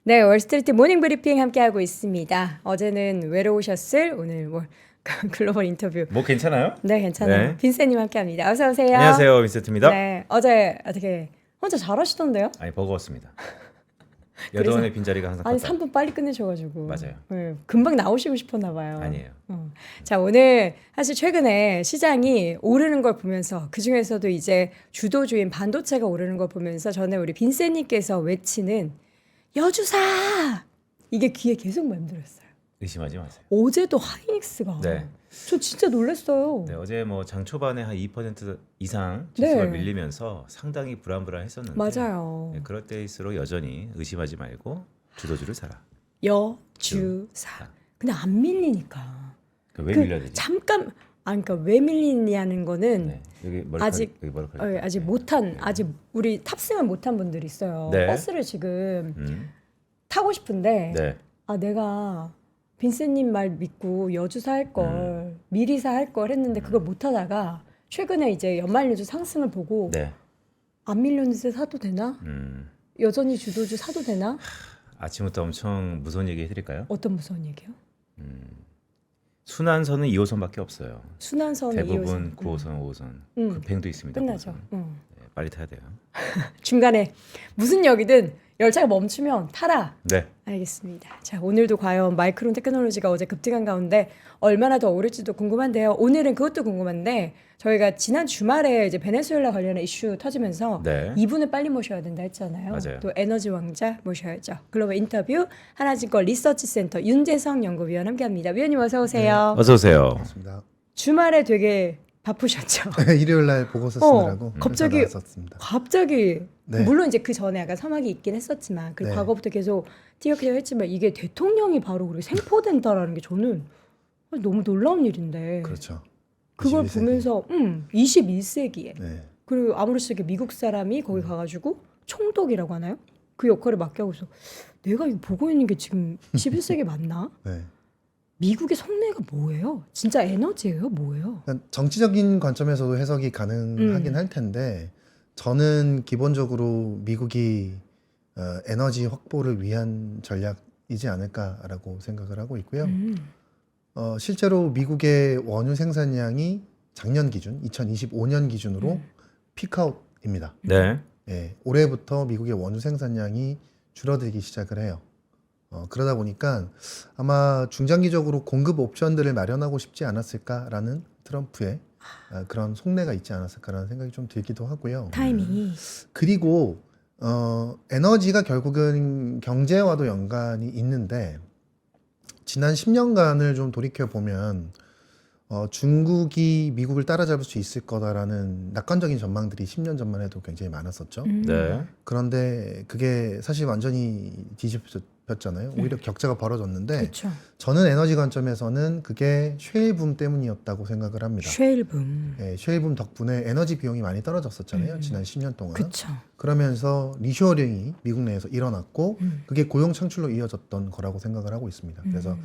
네, 월스트리트 모닝 브리핑 함께하고 있습니다. 어제는 외로우셨을 오늘 글로벌 인터뷰. 뭐 괜찮아요? 네, 괜찮아요. 네. 빈센님 함께합니다. 어서 오세요. 안녕하세요, 빈센트입니다. 네, 어제 어떻게 혼자 잘하시던데요? 아니 버거웠습니다. 여동안의 빈자리가 항상 아니 컸다. 3분 빨리 끝내셔가지고. 맞아요. 네, 금방 나오시고 싶었나 봐요. 아니에요. 자, 오늘 사실 최근에 시장이 오르는 걸 보면서 그 중에서도 이제 주도주인 반도체가 오르는 걸 보면서 전에 우리 빈센님께서 외치는 여주사 이게 귀에 계속 맴돌았어요. 의심하지 마세요. 어제도 하이닉스가 네. 저 진짜 놀랐어요. 네, 어제 뭐 장 초반에 한 2% 이상 지수가 네. 밀리면서 상당히 불안불안했었는데 맞아요. 네, 그럴 때일수록 여전히 의심하지 말고 주도주를 사라. 여주사. 근데 안 밀리니까. 왜 밀려야 되지? 잠깐 그러니까 왜 밀리냐는 거는 네. 여기 아직 여기 머리카락. 아직 못한 아직 우리 탑승을 못한 분들이 있어요. 네. 버스를 지금 음. 타고 싶은데 네. 아 내가 빈센님 말 믿고 여주사 할 걸 미리사 할 걸 했는데 그걸 못 하다가 최근에 이제 연말연주 상승을 보고 네. 안 밀렸는데 사도 되나? 여전히 주도주 사도 되나? 아침부터 엄청 무서운 얘기 해드릴까요? 어떤 무서운 얘기요? 순환선은 2호선밖에 없어요. 순환선 대부분 2호선. 9호선, 5호선. 급행도 있습니다. 끝나죠. 9호선. 네, 빨리 타야 돼요. 중간에 무슨 역이든 열차가 멈추면 타라. 네. 알겠습니다. 자, 오늘도 과연 마이크론 테크놀로지가 어제 급등한 가운데 얼마나 더 오를지도 궁금한데요. 오늘은 그것도 궁금한데 저희가 지난 주말에 이제 베네수엘라 관련한 이슈 터지면서 네. 이분을 빨리 모셔야 된다 했잖아요. 맞아요. 또 에너지 왕자 모셔야죠. 글로벌 인터뷰 하나증권 리서치 센터 윤재성 연구위원 함께합니다. 위원님 어서 오세요. 어서 오세요. 맞습니다. 주말에 되게 바쁘셨죠? 일요일 날 보고서 쓰느라고 갑자기 나왔었습니다. 갑자기 네. 물론 이제 그 전에 약간 서막이 있긴 했었지만 그 네. 과거부터 계속 티격태격 했지만 이게 대통령이 바로 그렇게 생포된다라는 게 저는 너무 놀라운 일인데 그렇죠. 그걸 21세기. 보면서 21세기에 네. 그리고 아무렇지 않게 미국 사람이 거기 가가지고 총독이라고 하나요? 그 역할을 맡게 하고서 내가 이거 보고 있는 게 지금 21세기 맞나? 네. 미국의 속내가 뭐예요? 진짜 에너지예요? 뭐예요? 그러니까 정치적인 관점에서도 해석이 가능하긴 할 텐데 저는 기본적으로 미국이 에너지 확보를 위한 전략이지 않을까라고 생각을 하고 있고요. 실제로 미국의 원유 생산량이 작년 기준, 2025년 기준으로 피크아웃입니다. 네. 예, 올해부터 미국의 원유 생산량이 줄어들기 시작을 해요. 그러다 보니까 아마 중장기적으로 공급 옵션들을 마련하고 싶지 않았을까라는 트럼프의 그런 속내가 있지 않았을까라는 생각이 좀 들기도 하고요. 타이밍이 그리고 에너지가 결국은 경제와도 연관이 있는데 지난 10년간을 좀 돌이켜 보면 중국이 미국을 따라잡을 수 있을 거다라는 낙관적인 전망들이 10년 전만 해도 굉장히 많았었죠. 네. 그런데 그게 사실 완전히 뒤집혔잖아요. 오히려 격차가 벌어졌는데 그렇죠. 저는 에너지 관점에서는 그게 쉐일붐 때문이었다고 생각을 합니다. 쉐일붐. 예, 쉐일붐 덕분에 에너지 비용이 많이 떨어졌었잖아요. 지난 10년 동안. 그렇죠. 그러면서 리쇼어링이 미국 내에서 일어났고 그게 고용 창출로 이어졌던 거라고 생각을 하고 있습니다. 그래서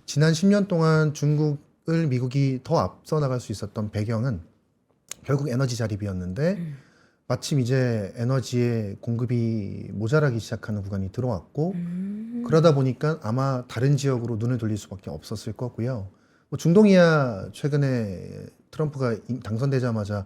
지난 10년 동안 중국을 미국이 더 앞서 나갈 수 있었던 배경은 결국 에너지 자립이었는데 마침 이제 에너지의 공급이 모자라기 시작하는 구간이 들어왔고 그러다 보니까 아마 다른 지역으로 눈을 돌릴 수밖에 없었을 거고요. 뭐 중동이야 최근에 트럼프가 당선되자마자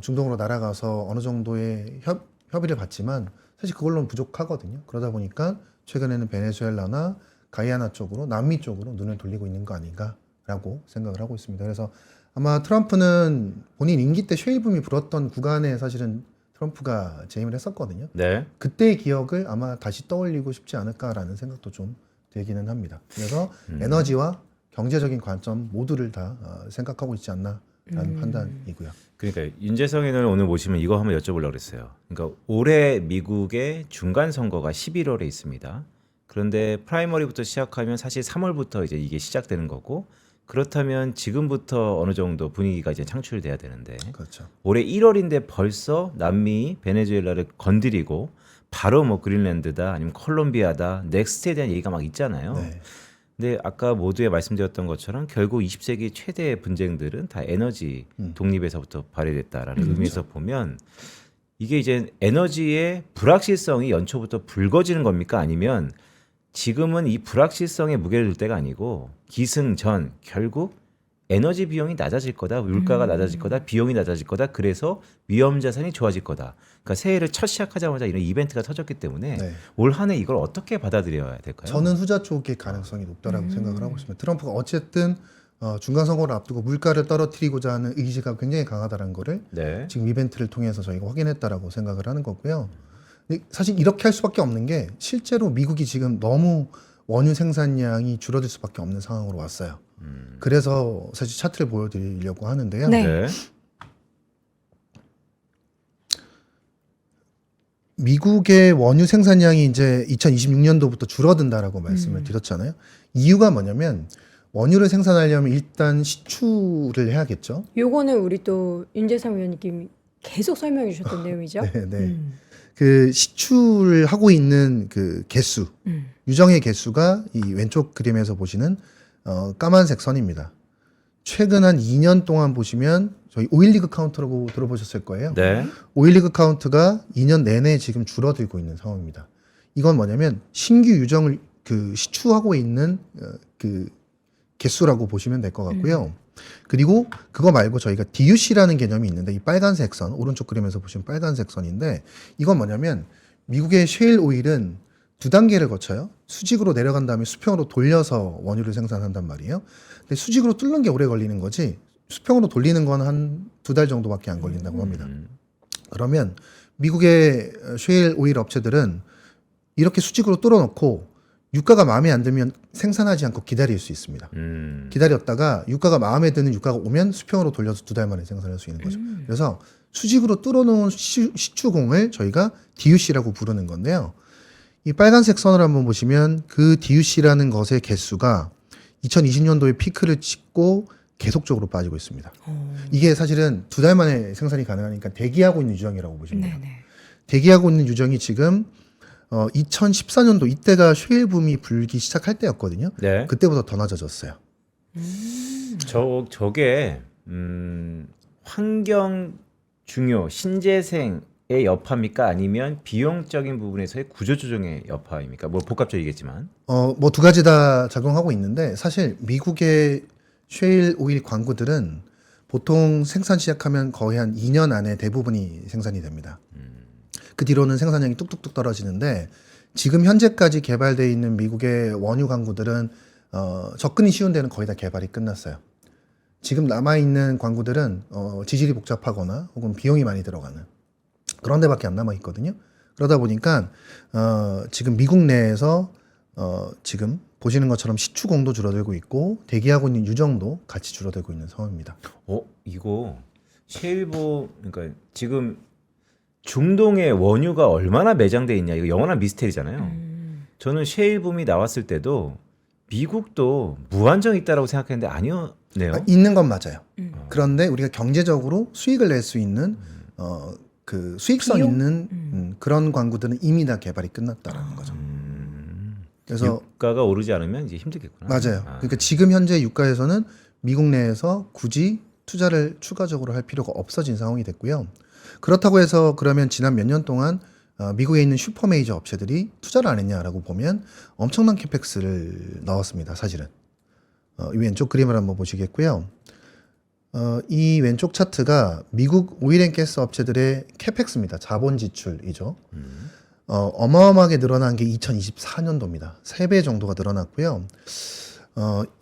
중동으로 날아가서 어느 정도의 협의를 받지만 사실 그걸로는 부족하거든요. 그러다 보니까 최근에는 베네수엘라나 가이아나 쪽으로 남미 쪽으로 눈을 돌리고 있는 거 아닌가라고 생각을 하고 있습니다. 그래서 아마 트럼프는 본인 임기 때 쉐일붐이 불었던 구간에 사실은 트럼프가 재임을 했었거든요. 네. 그때의 기억을 아마 다시 떠올리고 싶지 않을까라는 생각도 좀 들기는 합니다. 그래서 에너지와 경제적인 관점 모두를 다 생각하고 있지 않나라는 판단이고요. 그러니까 윤재성 의원을 오늘 모시면 이거 한번 여쭤보려고 그랬어요. 그러니까 올해 미국의 중간 선거가 11월에 있습니다. 그런데 프라이머리부터 시작하면 사실 3월부터 이제 이게 시작되는 거고 그렇다면 지금부터 어느 정도 분위기가 이제 창출돼야 되는데 그렇죠. 올해 1월인데 벌써 남미 베네수엘라를 건드리고 바로 뭐 그린란드다 아니면 콜롬비아다 넥스트에 대한 얘기가 막 있잖아요. 네. 근데 아까 모두에 말씀드렸던 것처럼 결국 20세기 최대의 분쟁들은 다 에너지 독립에서부터 발휘됐다라는 의미에서 보면 이게 이제 에너지의 불확실성이 연초부터 불거지는 겁니까? 아니면 지금은 이 불확실성에 무게를 둘 때가 아니고 기승전 결국 에너지 비용이 낮아질 거다, 물가가 낮아질 거다, 비용이 낮아질 거다. 그래서 위험 자산이 좋아질 거다. 그러니까 새해를 첫 시작하자마자 이런 이벤트가 터졌기 때문에 네. 올 한 해 이걸 어떻게 받아들여야 될까요? 저는 후자 쪽의 가능성이 높다라고 생각을 하고 있습니다. 트럼프가 어쨌든 중간 선거를 앞두고 물가를 떨어뜨리고자 하는 의지가 굉장히 강하다는 거를 네. 지금 이벤트를 통해서 저희가 확인했다라고 생각을 하는 거고요. 근데 사실 이렇게 할 수밖에 없는 게 실제로 미국이 지금 너무 원유 생산량이 줄어들 수밖에 없는 상황으로 왔어요. 그래서 사실 차트를 보여드리려고 하는데요. 네. 네. 미국의 원유 생산량이 이제 2026년도부터 줄어든다라고 말씀을 드렸잖아요. 이유가 뭐냐면 원유를 생산하려면 일단 시추를 해야겠죠. 요거는 우리 또 윤재상 위원님이 계속 설명해 주셨던 내용이죠. 네, 네. 그 시추를 하고 있는 그 개수, 유정의 개수가 이 왼쪽 그림에서 보시는 까만색 선입니다. 최근 한 2년 동안 보시면 저희 오일리그 카운트라고 들어보셨을 거예요. 네. 오일리그 카운트가 2년 내내 지금 줄어들고 있는 상황입니다. 이건 뭐냐면 신규 유정을 그 시추하고 있는 그 개수라고 보시면 될 것 같고요. 그리고 그거 말고 저희가 DUC라는 개념이 있는데 이 빨간색 선, 오른쪽 그림에서 보시면 빨간색 선인데 이건 뭐냐면 미국의 셰일 오일은 두 단계를 거쳐요. 수직으로 내려간 다음에 수평으로 돌려서 원유를 생산한단 말이에요. 근데 수직으로 뚫는 게 오래 걸리는 거지 수평으로 돌리는 건 한 2달 정도밖에 안 걸린다고 합니다. 그러면 미국의 셰일 오일 업체들은 이렇게 수직으로 뚫어놓고 유가가 마음에 안 들면 생산하지 않고 기다릴 수 있습니다. 기다렸다가 유가가 마음에 드는 유가가 오면 수평으로 돌려서 2달 만에 생산할 수 있는 거죠. 그래서 수직으로 뚫어놓은 시추공을 저희가 DUC라고 부르는 건데요. 이 빨간색 선을 한번 보시면 그 DUC라는 것의 개수가 2020년도에 피크를 찍고 계속적으로 빠지고 있습니다. 이게 사실은 2달 만에 생산이 가능하니까 대기하고 있는 유정이라고 보시면 돼요. 네네. 대기하고 있는 유정이 지금 2014년도 이때가 쉐일 붐이 불기 시작할 때였거든요. 네. 그때보다 더 낮아졌어요. 저게 환경 중요 신재생의 여파입니까? 아니면 비용적인 부분에서의 구조조정의 여파입니까? 뭐 복합적이겠지만. 뭐 두 가지 다 작용하고 있는데 사실 미국의 쉐일 오일 광구들은 보통 생산 시작하면 거의 한 2년 안에 대부분이 생산이 됩니다. 그 뒤로는 생산량이 뚝뚝뚝 떨어지는데 지금 현재까지 개발되어 있는 미국의 원유 광구들은 접근이 쉬운 데는 거의 다 개발이 끝났어요. 지금 남아있는 광구들은 지질이 복잡하거나 혹은 비용이 많이 들어가는 그런 데밖에 안 남아있거든요. 그러다 보니까 지금 미국 내에서 지금 보시는 것처럼 시추공도 줄어들고 있고 대기하고 있는 유정도 같이 줄어들고 있는 상황입니다. 이거 셰일보 그러니까 지금 중동에 원유가 얼마나 매장돼 있냐 이거 영원한 미스테리잖아요. 저는 셰일붐이 나왔을 때도 미국도 무한정 있다라고 생각했는데 아니었네요. 있는 건 맞아요. 그런데 우리가 경제적으로 수익을 낼 수 있는 그 수익성 비용? 있는 그런 광구들은 이미 다 개발이 끝났다라는 거죠. 그래서 유가가 오르지 않으면 이제 힘들겠구나. 맞아요. 그러니까 지금 현재 유가에서는 미국 내에서 굳이 투자를 추가적으로 할 필요가 없어진 상황이 됐고요. 그렇다고 해서 그러면 지난 몇 년 동안 미국에 있는 슈퍼메이저 업체들이 투자를 안 했냐라고 보면 엄청난 캐펙스를 넣었습니다. 사실은. 이 왼쪽 그림을 한번 보시겠고요. 이 왼쪽 차트가 미국 오일앤가스 업체들의 캐펙스입니다. 자본 지출이죠. 어마어마하게 늘어난 게 2024년도입니다. 3배 정도가 늘어났고요.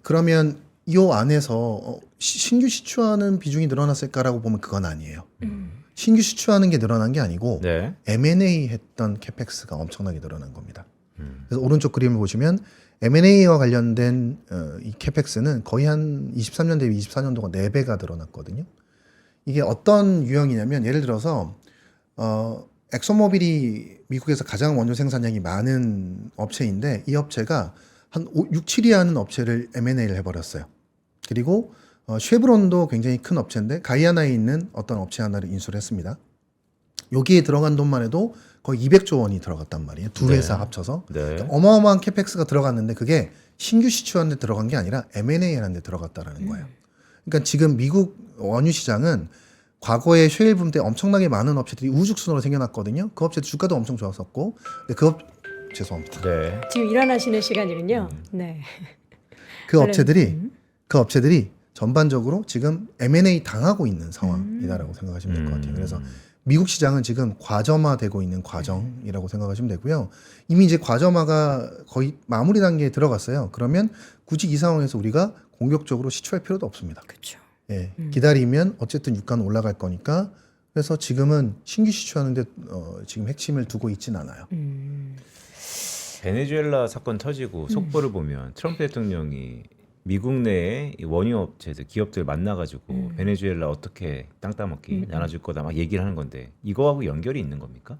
그러면 이 안에서 신규 시추하는 비중이 늘어났을까라고 보면 그건 아니에요. 신규 시추하는 게 늘어난 게 아니고 네. M&A 했던 캐펙스가 엄청나게 늘어난 겁니다. 그래서 오른쪽 그림을 보시면 M&A와 관련된 이 캐펙스는 거의 한 23년 대비 24년도가 4배가 늘어났거든요. 이게 어떤 유형이냐면 예를 들어서 엑소모빌이 미국에서 가장 원유 생산량이 많은 업체인데 이 업체가 한 6, 7위 하는 업체를 M&A를 해버렸어요. 그리고 쉐브론도 굉장히 큰 업체인데 가이아나에 있는 어떤 업체 하나를 인수를 했습니다. 여기에 들어간 돈만 해도 거의 200조 원이 들어갔단 말이에요. 두 회사 합쳐서. 네. 그러니까 어마어마한 캐펙스가 들어갔는데 그게 신규 시추하는 데 들어간 게 아니라 M&A 하는 데 들어갔다라는 거예요. 그러니까 지금 미국 원유 시장은 과거에 쉐일붐 때 엄청나게 많은 업체들이 우후죽순으로 생겨났거든요. 그 업체 주가도 엄청 좋았었고 근데 죄송합니다. 네. 지금 일어나시는 시간이군요. 네. 그 원래- 업체들이 전반적으로 지금 M&A 당하고 있는 상황이다라고 생각하시면 될 것 같아요. 그래서 미국 시장은 지금 과점화되고 있는 과정이라고 생각하시면 되고요. 이미 이제 과점화가 거의 마무리 단계에 들어갔어요. 그러면 굳이 이 상황에서 우리가 공격적으로 시추할 필요도 없습니다. 그렇죠. 예, 기다리면 어쨌든 유가는 올라갈 거니까. 그래서 지금은 신규 시추하는데 지금 핵심을 두고 있진 않아요. 베네수엘라 사건 터지고 속보를 보면 트럼프 대통령이 미국 내에 이 원유 업체들, 기업들 만나가지고 베네수엘라 어떻게 땅 따먹기 나눠줄 거다 막 얘기를 하는 건데 이거하고 연결이 있는 겁니까?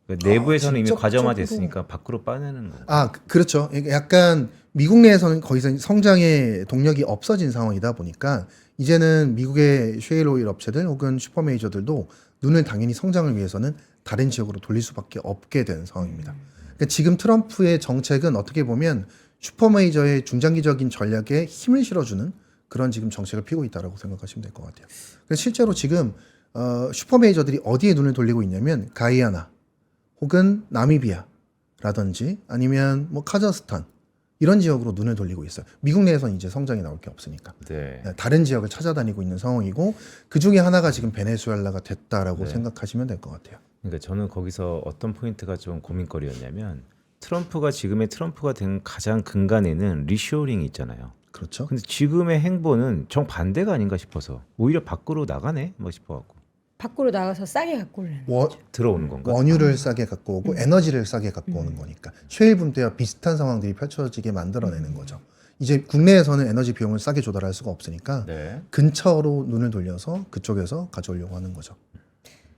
그러니까 내부에서는 이미 직접적으로- 과점화됐으니까 밖으로 빠내는 거. 그렇죠. 이게 약간 미국 내에서는 거의 성장의 동력이 없어진 상황이다 보니까 이제는 미국의 셰일 오일 업체들 혹은 슈퍼메이저들도 눈을 당연히 성장을 위해서는 다른 지역으로 돌릴 수밖에 없게 된 상황입니다. 그러니까 지금 트럼프의 정책은 어떻게 보면 슈퍼메이저의 중장기적인 전략에 힘을 실어주는 그런 지금 정책을 피고 있다라고 생각하시면 될 것 같아요. 그래서 실제로 지금 슈퍼메이저들이 어디에 눈을 돌리고 있냐면 가이아나 혹은 나미비아라든지 아니면 뭐 카자흐스탄 이런 지역으로 눈을 돌리고 있어요. 미국 내에서는 이제 성장이 나올 게 없으니까. 네. 다른 지역을 찾아다니고 있는 상황이고 그 중에 하나가 지금 베네수엘라가 됐다라고 네. 생각하시면 될 것 같아요. 그러니까 저는 거기서 어떤 포인트가 좀 고민거리였냐면 트럼프가 지금의 트럼프가 된 가장 근간에는 리쇼링이 있잖아요. 그렇죠. 근데 지금의 행보는 정반대가 아닌가 싶어서 오히려 밖으로 나가네 뭐 싶어갖고 밖으로 나가서 싸게 갖고 오려는. 들어오는 건가? 원유를 싸게 갖고 오고 에너지를 싸게 갖고 오는 거니까 셰일 붐 때와 비슷한 상황들이 펼쳐지게 만들어내는 거죠. 이제 국내에서는 에너지 비용을 싸게 조달할 수가 없으니까 네. 근처로 눈을 돌려서 그쪽에서 가져오려고 하는 거죠.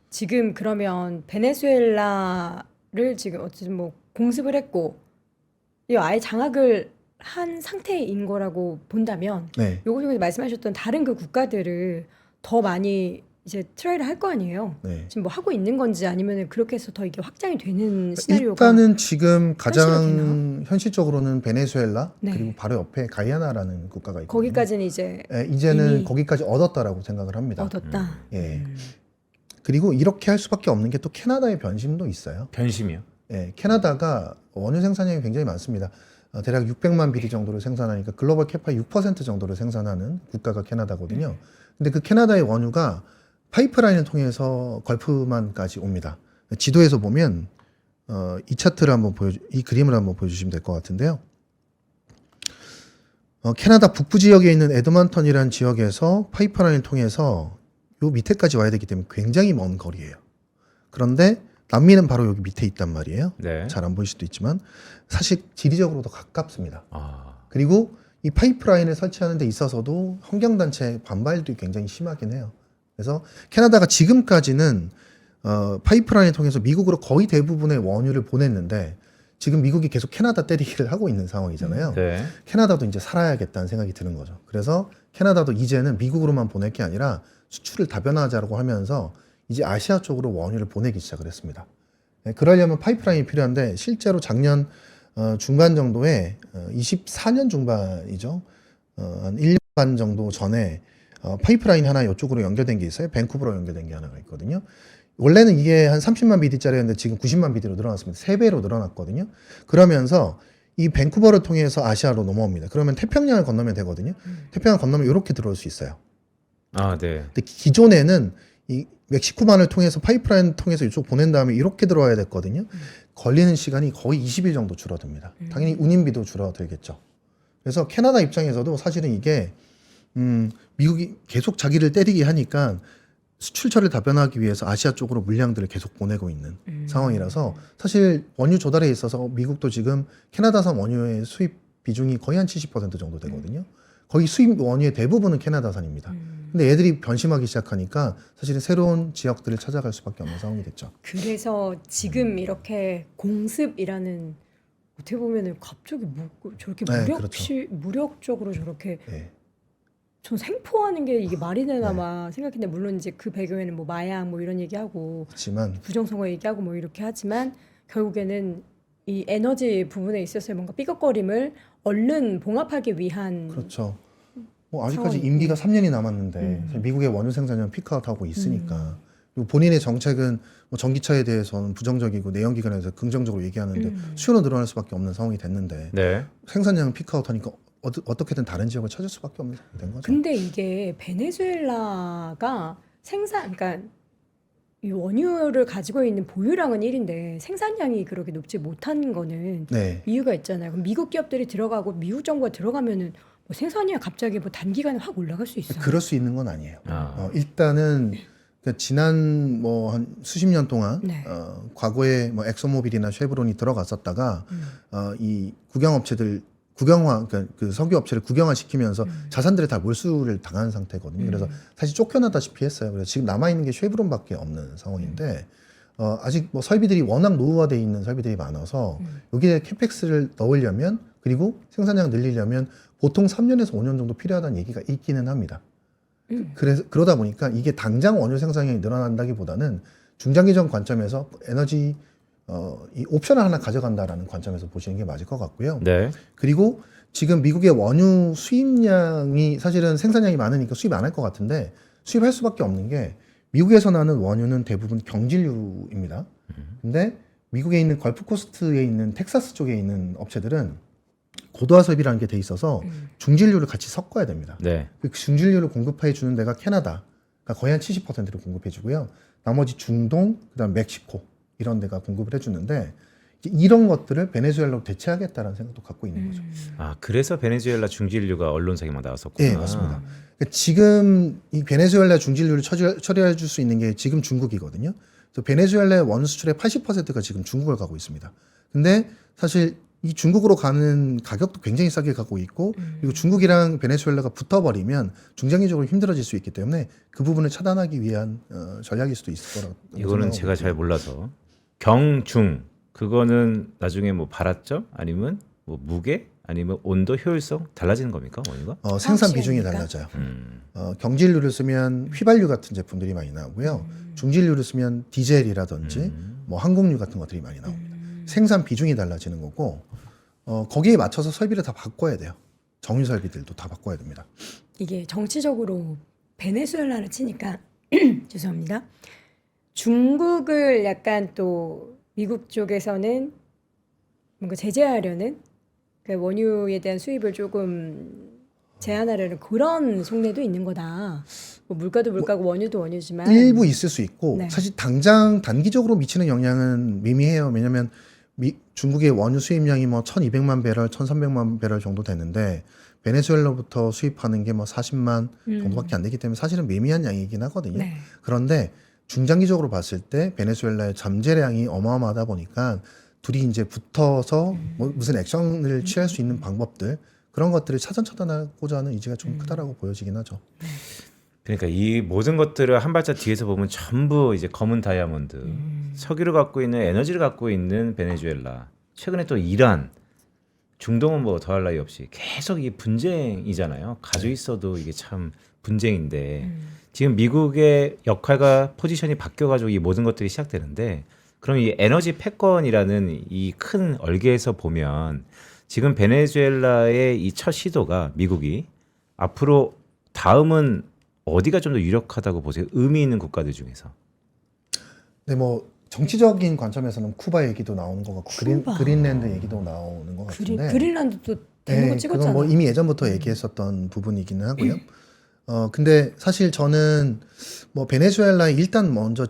지금 그러면 베네수엘라를 지금 어쨌든 뭐 공습을 했고 이 아예 장악을 한 상태인 거라고 본다면 네, 요거 말씀하셨던 다른 그 국가들을 더 많이 이제 트라이를 할 거 아니에요. 네. 지금 뭐 하고 있는 건지 아니면 그렇게 해서 더 이게 확장이 되는 시나리오가 일단은 지금 현실화 가장 현실적으로는 베네수엘라 네. 그리고 바로 옆에 가이아나라는 국가가 있거든요. 거기까지는 이제 이제는 이미 거기까지 얻었다라고 생각을 합니다. 얻었다. 예. 그리고 이렇게 할 수밖에 없는 게 또 캐나다의 변심도 있어요. 변심이요? 예, 캐나다가 원유 생산량이 굉장히 많습니다. 대략 600만 BD 정도를 생산하니까 글로벌 캐파의 6% 정도를 생산하는 국가가 캐나다거든요. 근데 그 캐나다의 원유가 파이프라인을 통해서 걸프만까지 옵니다. 지도에서 보면 이 차트를 한번 이 그림을 한번 보여주시면 될 것 같은데요. 캐나다 북부 지역에 있는 에드먼턴이라는 지역에서 파이프라인을 통해서 요 밑에까지 와야 되기 때문에 굉장히 먼 거리예요. 그런데 남미는 바로 여기 밑에 있단 말이에요. 네. 잘 안 보일 수도 있지만 사실 지리적으로도 가깝습니다. 아, 그리고 이 파이프라인을 설치하는 데 있어서도 환경단체 반발도 굉장히 심하긴 해요. 그래서 캐나다가 지금까지는 파이프라인을 통해서 미국으로 거의 대부분의 원유를 보냈는데 지금 미국이 계속 캐나다 때리기를 하고 있는 상황이잖아요. 네. 캐나다도 이제 살아야겠다는 생각이 드는 거죠. 그래서 캐나다도 이제는 미국으로만 보낼 게 아니라 수출을 다변화하자고 하면서 이제 아시아 쪽으로 원유를 보내기 시작을 했습니다. 그러려면 파이프라인이 필요한데 실제로 작년 중반 정도에 24년 중반이죠. 한 1년 반 정도 전에 파이프라인 하나 이쪽으로 연결된 게 있어요. 밴쿠버로 연결된 게 하나가 있거든요. 원래는 이게 한 30만 BD짜리였는데 지금 90만 BD로 늘어났습니다. 3배로 늘어났거든요. 그러면서 이 밴쿠버를 통해서 아시아로 넘어옵니다. 그러면 태평양을 건너면 되거든요. 태평양 건너면 이렇게 들어올 수 있어요. 아, 네. 근데 기존에는 이 멕시코만을 통해서 파이프라인을 통해서 이쪽 보낸 다음에 이렇게 들어와야 됐거든요. 걸리는 시간이 거의 20일 정도 줄어듭니다. 당연히 운임비도 줄어들겠죠. 그래서 캐나다 입장에서도 사실은 이게 미국이 계속 자기를 때리게 하니까 수출처를 다변화하기 위해서 아시아 쪽으로 물량들을 계속 보내고 있는 상황이라서 사실 원유 조달에 있어서 미국도 지금 캐나다산 원유의 수입 비중이 거의 한 70% 정도 되거든요. 거의 수입 원유의 대부분은 캐나다산입니다. 근데 애들이 변심하기 시작하니까 사실은 새로운 지역들을 찾아갈 수밖에 없는 상황이 됐죠. 그래서 지금 이렇게 공습이라는 어떻게 보면은 갑자기 저렇게 네, 무력적으로 저렇게 네. 전 생포하는 게 이게 말이 되나 막 생각했는데 물론 이제 그 배경에는 뭐 마약 뭐 이런 얘기하고 그렇지만 부정선거 얘기하고 뭐 이렇게 하지만 결국에는 이 에너지 부분에 있어서 뭔가 삐걱거림을 얼른 봉합하기 위한 그렇죠. 뭐 아직까지 상황이- 임기가 3년이 남았는데 미국의 원유 생산량 피크아웃하고 있으니까 그리고 본인의 정책은 뭐 전기차에 대해서는 부정적이고 내연기관에 대해서 긍정적으로 얘기하는데 수요는 늘어날 수밖에 없는 상황이 됐는데 네. 생산량은 피크아웃하니까 어떻게든 다른 지역을 찾을 수밖에 없는 상황이 된 거죠. 근데 이게 베네수엘라가 그러니까 이 원유를 가지고 있는 보유량은 1인데 생산량이 그렇게 높지 못한 거는 네. 이유가 있잖아요. 그럼 미국 기업들이 들어가고 미국 정부가 들어가면은 뭐 생산량이 갑자기 뭐 단기간에 확 올라갈 수 있어요. 그럴 수 있는 건 아니에요. 아. 일단은 그러니까 지난 뭐 한 수십 년 동안 네. 과거에 뭐 엑소모빌이나 쉐브론이 들어갔었다가 이 국영화 그러니까 그 석유 업체를 국영화 시키면서 자산들이 다 몰수를 당한 상태거든요. 그래서 사실 쫓겨나다시피 했어요. 그래서 지금 남아 있는 게 쉐브론밖에 없는 상황인데 아직 뭐 설비들이 워낙 노후화돼 있는 설비들이 많아서 여기에 캐펙스를 넣으려면 그리고 생산량 늘리려면 보통 3년에서 5년 정도 필요하다는 얘기가 있기는 합니다. 그래서 그러다 보니까 이게 당장 원유 생산량이 늘어난다기보다는 중장기적 관점에서 에너지 이 옵션을 하나 가져간다라는 관점에서 보시는 게 맞을 것 같고요. 네. 그리고 지금 미국의 원유 수입량이 사실은 생산량이 많으니까 수입 안 할 것 같은데 수입할 수밖에 없는 게 미국에서 나는 원유는 대부분 경질유입니다. 근데 미국에 있는 걸프코스트에 있는 텍사스 쪽에 있는 업체들은 고도화 설비라는 게 돼 있어서 중질유를 같이 섞어야 됩니다. 네. 그 중질유를 공급해 주는 데가 캐나다, 그러니까 거의 한 70%를 공급해 주고요. 나머지 중동, 그다음 멕시코 이런 데가 공급을 해주는데 이런 것들을 베네수엘라로 대체하겠다라는 생각도 갖고 있는 거죠. 아, 그래서 베네수엘라 중진류가 언론상에 막 나왔었구나. 네, 맞습니다. 그러니까 지금 이 베네수엘라 중진류를 처리해 줄 수 있는 게 지금 중국이거든요. 그래서 베네수엘라의 원유 수출의 80%가 지금 중국을 가고 있습니다. 근데 사실 이 중국으로 가는 가격도 굉장히 싸게 가고 있고 그리고 중국이랑 베네수엘라가 붙어버리면 중장기적으로 힘들어질 수 있기 때문에 그 부분을 차단하기 위한 전략일 수도 있을 거라고 이거는 제가 잘 몰라서 경중 그거는 나중에 뭐 발화점 아니면 뭐 무게 아니면 온도 효율성 달라지는 겁니까 원유가? 생산 비중이 사업시행이니까? 달라져요. 음. 경질유를 쓰면 휘발유 같은 제품들이 많이 나오고요. 중질유를 쓰면 디젤이라든지 뭐 항공유 같은 것들이 많이 나옵니다. 생산 비중이 달라지는 거고 거기에 맞춰서 설비를 다 바꿔야 돼요. 정유 설비들도 다 바꿔야 됩니다. 이게 정치적으로 베네수엘라를 치니까 죄송합니다. 중국을 약간 또 미국 쪽에서는 뭔가 제재하려는 그 원유에 대한 수입을 조금 제한하려는 그런 속내도 있는 거다. 뭐 물가도 물가고 원유도 원유지만 일부 있을 수 있고 네. 사실 당장 단기적으로 미치는 영향은 미미해요. 왜냐하면 중국의 원유 수입량이 뭐 1,200만 배럴, 1,300만 배럴 정도 되는데 베네수엘라부터 수입하는 게 뭐 40만 정도밖에 안 되기 때문에 사실은 미미한 양이긴 하거든요. 네. 그런데 중장기적으로 봤을 때 베네수엘라의 잠재량이 어마어마하다 보니까 둘이 이제 붙어서 뭐 무슨 액션을 취할 수 있는 방법들 그런 것들을 차단하고자 하는 의지가 좀 크다라고 보여지긴 하죠. 그러니까 이 모든 것들을 한 발짝 뒤에서 보면 전부 이제 검은 다이아몬드, 석유를 갖고 있는 에너지를 갖고 있는 베네수엘라, 최근에 또 이란, 중동은 뭐 더할 나위 없이 계속 이 분쟁이잖아요. 가지고 있어도 이게 참 분쟁인데 지금 미국의 역할과 포지션이 바뀌어가지고 이 모든 것들이 시작되는데 그럼 이 에너지 패권이라는 이 큰 얼개에서 보면 지금 베네수엘라의 이 첫 시도가 미국이 앞으로 다음은 어디가 좀 더 유력하다고 보세요? 의미 있는 국가들 중에서. 네, 뭐 정치적인 관점에서는 쿠바 얘기도 나오는 것 같고 쿠바. 그린랜드 얘기도 나오는 것 같은데 그린란드도 대놓고 찍었잖아. 그건 뭐 이미 예전부터 얘기했었던 부분이기는 하고요. 근데 사실 저는 뭐 베네수엘라에 일단 먼저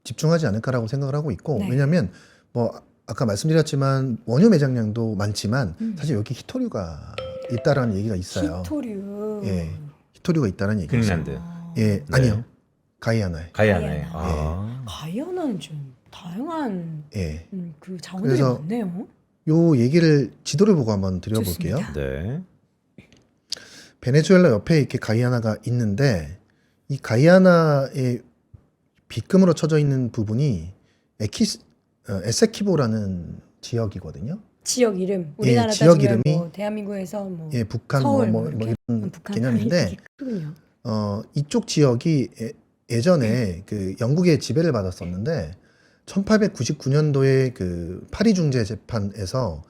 집중하지 않을까라고 생각을 하고 있고 네. 왜냐하면 뭐 아까 말씀드렸지만 원유 매장량도 많지만 사실 여기 히토류가 있다라는 얘기가 있어요. 히토류. 예, 히토류가 있다는 얘기가 있어요. 그린란드, 예, 아니요, 가이아나에. 가이아나에. 가이아나. 아. 가이아나는 좀 다양한 예, 그 자원들이 그래서 많네요. 요 얘기를 지도를 보고 한번 드려볼게요. 좋습니다. 네. 베네수엘라 옆에 이렇게 가이아나가 있는데 이 가이아나의 빗금으로 쳐져 있는 부분이 에세키보라는 지역이거든요. 지역 이름 우리나라 지역 따지면 이름이 뭐 대한민국에서 뭐 예, 북한 서울 뭐 이렇게. 이런 북한 개념인데 이게 크군요. 이쪽 지역이 예전에 그 영국의 지배를 받았었는데 1899년도에 그 파리 중재 재판에서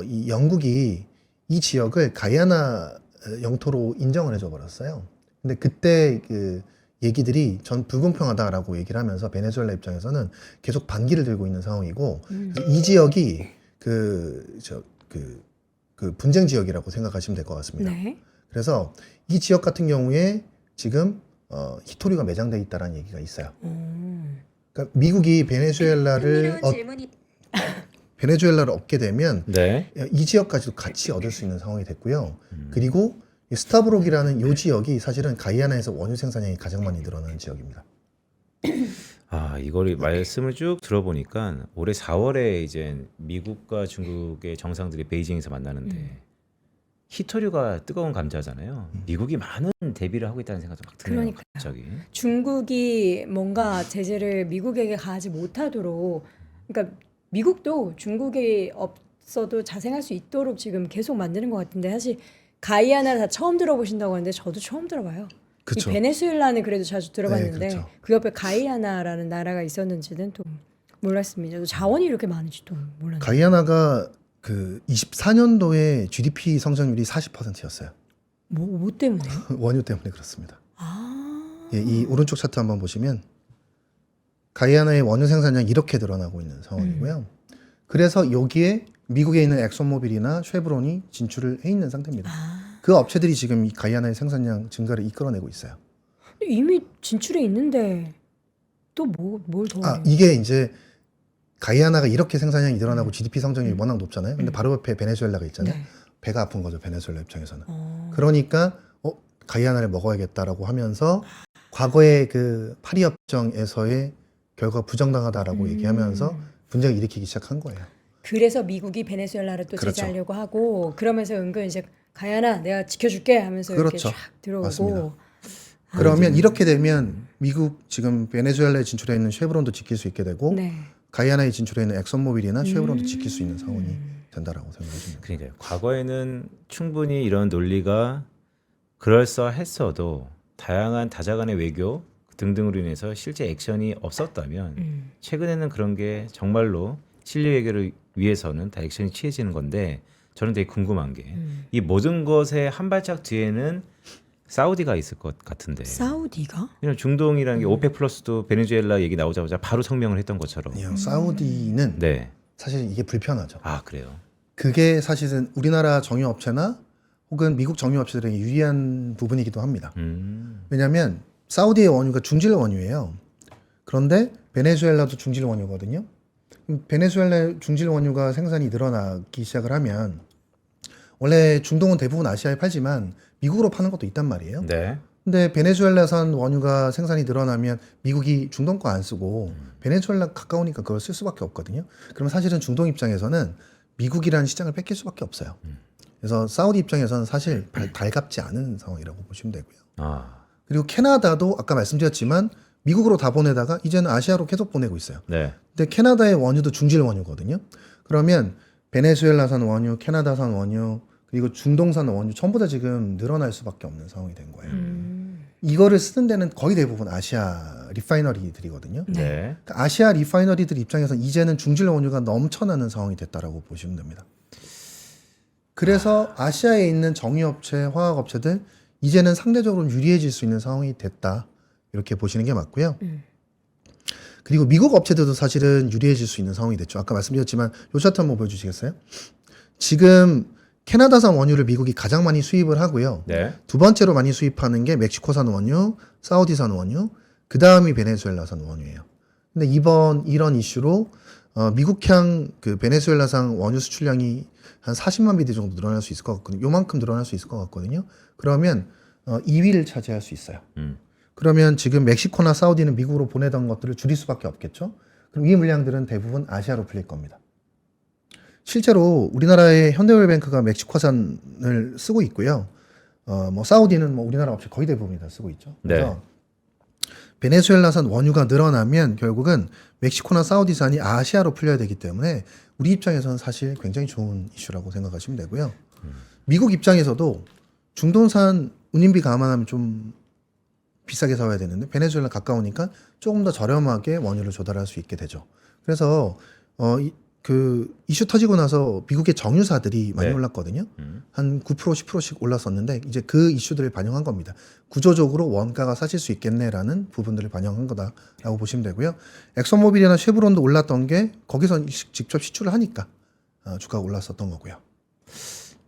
이 영국이 이 지역을 가이아나 영토로 인정을 해줘 버렸어요. 근데 그때 그 얘기들이 전 불공평하다라고 얘기를 하면서 베네수엘라 입장에서는 계속 반기를 들고 있는 상황이고 그래서 이 지역이 그 분쟁 지역이라고 생각하시면 될 것 같습니다. 네. 그래서 이 지역 같은 경우에 지금 히토류가 매장돼 있다라는 얘기가 있어요. 그러니까 미국이 베네수엘라를 얻게 되면 네. 이 지역까지도 같이 얻을 수 있는 상황이 됐고요. 그리고 이 스타브록이라는 이 지역이 사실은 가이아나에서 원유 생산량이 가장 많이 늘어나는 지역입니다. 아, 이걸 말씀을 쭉 들어보니까 올해 4월에 이제 미국과 중국의 정상들이 베이징에서 만나는데 히토류가 뜨거운 감자잖아요. 미국이 많은 대비를 하고 있다는 생각도 막 드네요. 그러니까요. 갑자기. 중국이 뭔가 제재를 미국에게 가하지 못하도록, 그러니까 미국도 중국이 없어도 자생할 수 있도록 지금 계속 만드는 것 같은데, 사실 가이아나 다 처음 들어보신다고 하는데 저도 처음 들어봐요. 그쵸. 이 베네수엘라는 그래도 자주 들어봤는데 네, 그렇죠. 그 옆에 가이아나라는 나라가 있었는지는 또 몰랐습니다. 또 자원이 이렇게 많은지도 몰랐네요. 가이아나가 그 24년도에 GDP 성장률이 40%였어요. 뭐 때문에요? 원유 때문에 그렇습니다. 아, 예, 이 오른쪽 차트 한번 보시면 가이아나의 원유 생산량이 이렇게 늘어나고 있는 상황이고요. 그래서 여기에 미국에 있는 엑소모빌이나 쉐브론이 진출을 해 있는 상태입니다. 그 업체들이 지금 이 가이아나의 생산량 증가를 이끌어내고 있어요. 근데 이미 진출해 있는데 또 뭘 더? 이게 이제 가이아나가 이렇게 생산량이 늘어나고 GDP 성장률이 워낙 높잖아요. 근데 바로 옆에 베네수엘라가 있잖아요. 네. 배가 아픈 거죠, 베네수엘라 입장에서는. 그러니까 가이아나를 먹어야겠다라고 하면서 과거의 그 파리 협정에서의 결과가 부정당하다라고 얘기하면서 분쟁을 일으키기 시작한 거예요. 그래서 미국이 베네수엘라를 또 그렇죠. 제재하려고 하고 그러면서 은근 이제 가야나 내가 지켜줄게 하면서 그렇죠. 이렇게 쫙 들어오고 맞습니다. 그러면 이렇게 되면 미국 지금 베네수엘라에 진출해 있는 쉐브론도 지킬 수 있게 되고 네. 가이아나에 진출해 있는 엑선모빌이나 쉐브론도 지킬 수 있는 상황이 된다라고 생각하십니다. 그러니까요. 과거에는 충분히 이런 논리가 그럴싸했어도 다양한 다자간의 외교 등등으로 인해서 실제 액션이 없었다면 최근에는 그런 게 정말로 실리 외교를 위해서는 다 액션이 취해지는 건데 저는 되게 궁금한 게 이 모든 것의 한 발짝 뒤에는 사우디가 있을 것 같은데 사우디가? 왜냐면 중동이라는 게 오페 플러스도 베네수엘라 얘기 나오자마자 바로 성명을 했던 것처럼 아니요, 사우디는 네. 사실 이게 불편하죠. 아 그래요. 그게 사실은 우리나라 정유업체나 혹은 미국 정유업체들에게 유리한 부분이기도 합니다. 왜냐하면 사우디의 원유가 중질 원유예요. 그런데 베네수엘라도 중질 원유거든요. 베네수엘라 중질 원유가 생산이 늘어나기 시작을 하면 원래 중동은 대부분 아시아에 팔지만 미국으로 파는 것도 있단 말이에요. 네. 근데 베네수엘라산 원유가 생산이 늘어나면 미국이 중동 거 안 쓰고 베네수엘라 가까우니까 그걸 쓸 수밖에 없거든요. 그럼 사실은 중동 입장에서는 미국이라는 시장을 뺏길 수밖에 없어요. 그래서 사우디 입장에서는 사실 달갑지 않은 상황이라고 보시면 되고요. 아. 그리고 캐나다도 아까 말씀드렸지만 미국으로 다 보내다가 이제는 아시아로 계속 보내고 있어요. 네. 근데 캐나다의 원유도 중질 원유거든요. 그러면 베네수엘라산 원유, 캐나다산 원유, 그리고 중동산 원유 전부 다 지금 늘어날 수밖에 없는 상황이 된 거예요. 이거를 쓰는 데는 거의 대부분 아시아 리파이너리들이거든요. 네. 그러니까 아시아 리파이너리들 입장에서는 이제는 중질 원유가 넘쳐나는 상황이 됐다라고 보시면 됩니다. 그래서 아시아에 있는 정유업체, 화학업체들 이제는 상대적으로 유리해질 수 있는 상황이 됐다. 이렇게 보시는 게 맞고요. 그리고 미국 업체들도 사실은 유리해질 수 있는 상황이 됐죠. 아까 말씀드렸지만 이 차트 한번 보여주시겠어요? 지금 캐나다산 원유를 미국이 가장 많이 수입을 하고요. 네. 두 번째로 많이 수입하는 게 멕시코산 원유, 사우디산 원유, 그 다음이 베네수엘라산 원유예요. 근데 이런 이슈로 미국향 그 베네수엘라산 원유 수출량이 한 40만 비드 정도 늘어날 수 있을 것 같거든요. 요만큼 늘어날 수 있을 것 같거든요. 그러면 2위를 차지할 수 있어요. 그러면 지금 멕시코나 사우디는 미국으로 보내던 것들을 줄일 수밖에 없겠죠. 그럼 이 물량들은 대부분 아시아로 풀릴 겁니다. 실제로 우리나라의 현대오일뱅크가 멕시코산을 쓰고 있고요. 뭐 사우디는 뭐 우리나라 업체 거의 대부분이 다 쓰고 있죠. 그래서 베네수엘라산 원유가 늘어나면 결국은 멕시코나 사우디산이 아시아로 풀려야 되기 때문에 우리 입장에서는 사실 굉장히 좋은 이슈라고 생각하시면 되고요. 미국 입장에서도 중동산 운임비 감안하면 좀 비싸게 사와야 되는데 베네수엘라 가까우니까 조금 더 저렴하게 원유를 조달할 수 있게 되죠. 그래서 그 이슈 터지고 나서 미국의 정유사들이 많이 네. 올랐거든요. 한 9% 10%씩 올랐었는데 이제 그 이슈들을 반영한 겁니다. 구조적으로 원가가 싸질 수 있겠네라는 부분들을 반영한 거다라고 보시면 되고요. 엑선모빌이나 쉐브론도 올랐던 게 거기서 직접 시추를 하니까 주가가 올랐었던 거고요.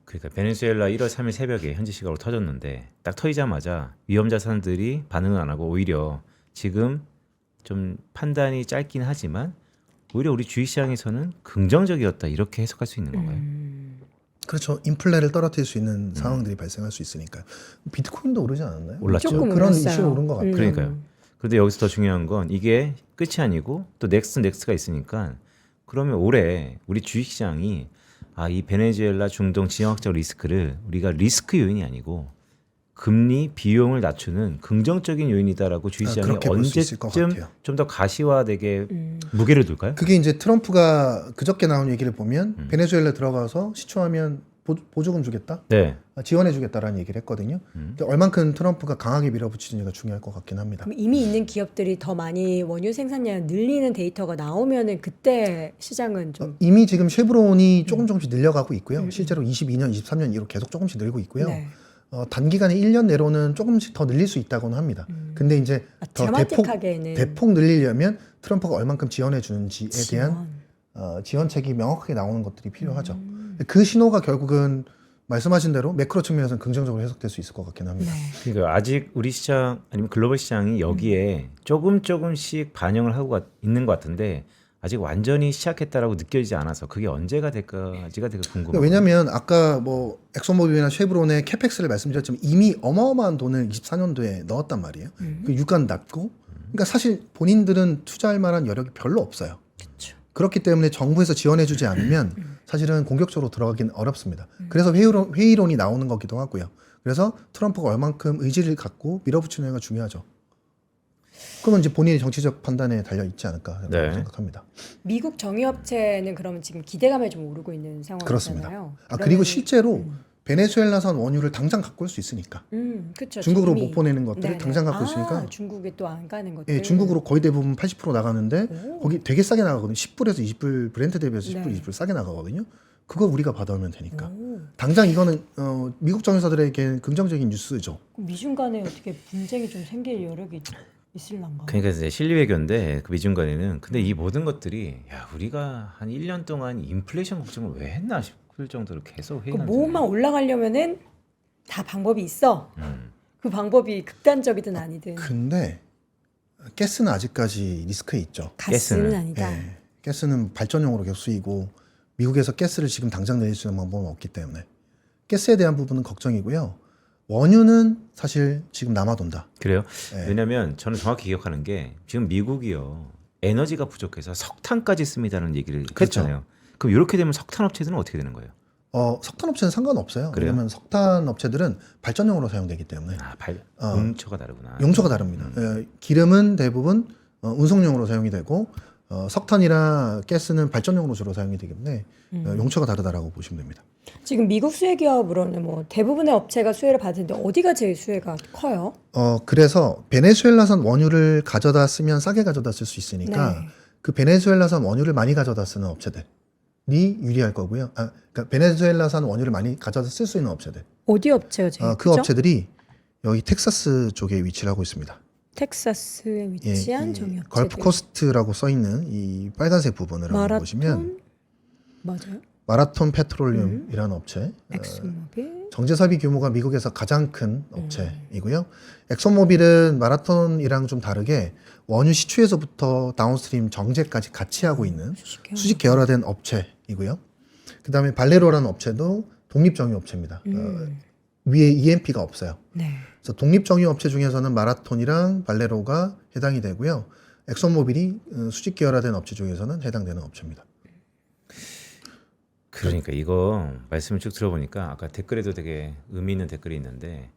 그러니까 베네수엘라 1월 3일 새벽에 현지 시각으로 터졌는데 딱 터지자마자 위험 자산들이 반응을 안 하고 오히려 지금 좀 판단이 짧긴 하지만 오히려 우리 주식시장에서는 긍정적이었다 이렇게 해석할 수 있는 건가요? 그렇죠. 인플레를 떨어뜨릴 수 있는 상황들이 발생할 수 있으니까요. 비트코인도 오르지 않았나요? 올랐죠. 조금 그런 올랐어요. 이슈로 오른 것 같아요. 그러니까요. 그런데 여기서 더 중요한 건 이게 끝이 아니고 또 넥스트가 있으니까 그러면 올해 우리 주식시장이 이 베네수엘라 중동 지정학적 리스크를 우리가 리스크 요인이 아니고 금리 비용을 낮추는 긍정적인 요인이다라고 주식시장이 그렇게 볼수 있을 것 언제쯤 같아요. 좀 더 가시화되게 무게를 둘까요? 그게 이제 트럼프가 그저께 나온 얘기를 보면 베네수엘라 들어가서 시추하면 보조금 주겠다, 네. 지원해 주겠다라는 얘기를 했거든요. 근데 얼만큼 트럼프가 강하게 밀어붙이느냐가 중요할 것 같긴 합니다. 그럼 이미 있는 기업들이 더 많이 원유 생산량을 늘리는 데이터가 나오면은 그때 시장은 좀 이미 지금 쉐브론이 조금씩 늘려가고 있고요. 실제로 22년, 23년 이후로 계속 조금씩 늘고 있고요. 네. 단기간에 1년 내로는 조금씩 더 늘릴 수 있다고는 합니다. 근데 이제 더 드라마틱하게는 대폭 늘리려면 트럼프가 얼만큼 지원해 주는지에 대한 지원. 지원책이 명확하게 나오는 것들이 필요하죠. 그 신호가 결국은 말씀하신 대로 매크로 측면에서는 긍정적으로 해석될 수 있을 것 같긴 합니다. 네. 그러니까 아직 우리 시장 아니면 글로벌 시장이 여기에 조금씩 반영을 하고 있는 것 같은데 아직 완전히 시작했다라고 느껴지지 않아서 그게 언제가 될까지가 되게 궁금해요. 왜냐하면 아까 뭐 엑소모빌이나 쉐브론의 캐펙스를 말씀드렸지만 이미 어마어마한 돈을 24년도에 넣었단 말이에요. 그 유가는 낮고, 그러니까 사실 본인들은 투자할 만한 여력이 별로 없어요. 그렇죠. 그렇기 때문에 정부에서 지원해주지 않으면 사실은 공격적으로 들어가긴 어렵습니다. 그래서 회의론이 나오는 거기도 하고요. 그래서 트럼프가 얼만큼 의지를 갖고 밀어붙이느냐가 중요하죠. 그러면 이제 본인의 정치적 판단에 달려 있지 않을까 네. 생각합니다. 미국 정유업체는 그러면 지금 기대감에 좀 오르고 있는 상황이잖아요. 그렇습니다. 그리고 실제로 베네수엘라산 원유를 당장 갖고 올 수 있으니까 그렇죠. 중국으로 이미. 못 보내는 것들을 네네. 당장 갖고 있으니까 중국에 또 안 가는 것들. 예, 중국으로 거의 대부분 80% 나가는데 오. 거기 되게 싸게 나가거든요. 10불에서 20불 브렌트 대비해서 10불, 네. 20불 싸게 나가거든요. 그거 우리가 받아오면 되니까 오. 당장 이거는 미국 정유사들에게 긍정적인 뉴스죠. 그럼 미중 간에 어떻게 분쟁이 좀 생길 여력이 있을란가? 그러니까 이제 실리 외교인데 그 미중 간에는 근데 이 모든 것들이 야 우리가 한 1년 동안 인플레이션 걱정을 왜 했나 싶을 정도로 계속 그 회의가 모험만 올라가려면은 다 방법이 있어. 그 방법이 극단적이든 아니든 근데 가스는 아직까지 리스크에 있죠. 가스는 가스는? 아니다. 예, 가스는 발전용으로 계속 쓰이고 미국에서 가스를 지금 당장 내릴 수 있는 방법은 없기 때문에 가스에 대한 부분은 걱정이고요. 원유는 사실 지금 남아돈다. 그래요? 예. 왜냐면 저는 정확히 기억하는 게 지금 미국이요 에너지가 부족해서 석탄까지 씁니다는 얘기를 그렇죠. 했잖아요. 그럼 이렇게 되면 석탄 업체들은 어떻게 되는 거예요? 석탄 업체는 상관없어요. 그래요? 왜냐하면 석탄 업체들은 발전용으로 사용되기 때문에 용처가 다르구나. 용처가 다릅니다. 기름은 대부분 운송용으로 사용이 되고 석탄이나 가스는 발전용으로 주로 사용이 되기 때문에 용처가 다르다라고 보시면 됩니다. 지금 미국 수혜 기업으로는 뭐 대부분의 업체가 수혜를 받는데 어디가 제일 수혜가 커요? 그래서 베네수엘라산 원유를 가져다 쓰면 싸게 가져다 쓸 수 있으니까 네. 그 베네수엘라산 원유를 많이 가져다 쓰는 업체들이 유리할 거고요. 그러니까 베네수엘라산 원유를 많이 가져다 쓸 수 있는 업체들. 어디 업체가 제일 그 크죠? 업체들이 여기 텍사스 쪽에 위치를 하고 있습니다. 텍사스에 위치한 이 정유업체들. 걸프 코스트라고 써 있는 이 빨간색 부분을 한번 보시면 맞아요? 마라톤 페트롤리움이라는 업체. 엑슨모빌. 정제 설비 규모가 미국에서 가장 큰 업체이고요. 엑소모빌은 마라톤이랑 좀 다르게 원유 시추에서부터 다운스트림 정제까지 같이 하고 있는 수직 계열화된 업체이고요. 그다음에 발레로라는 업체도 독립 정유 업체입니다. 위에 EMP가 없어요. 네. 그래서 독립 정유 업체 중에서는 마라톤이랑 발레로가 해당이 되고요. 엑소모빌이 수직 계열화된 업체 중에서는 해당되는 업체입니다. 그러니까 이거 말씀을 쭉 들어보니까 아까 댓글에도 되게 의미 있는 댓글이 있는데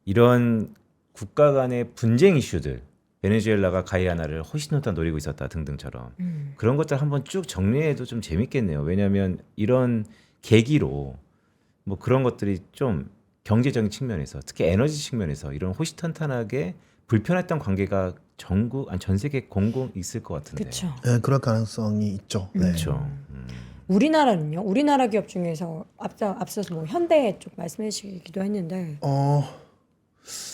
이런 국가 간의 분쟁 이슈들 베네수엘라가 가이아나를 호시노타 노리고 있었다 등등처럼 그런 것들 한번 쭉 정리해도 좀 재밌겠네요. 왜냐하면 이런 계기로 뭐 그런 것들이 좀 경제적인 측면에서 특히 에너지 측면에서 이런 호시탄탄하게 불편했던 관계가 전국 아니 전 세계 공공 있을 것 같은데. 그렇죠. 네, 그럴 가능성이 있죠. 네. 그렇죠. 우리나라는요? 우리나라 기업 중에서 앞서서 뭐 현대 쪽 말씀해 주시기도 했는데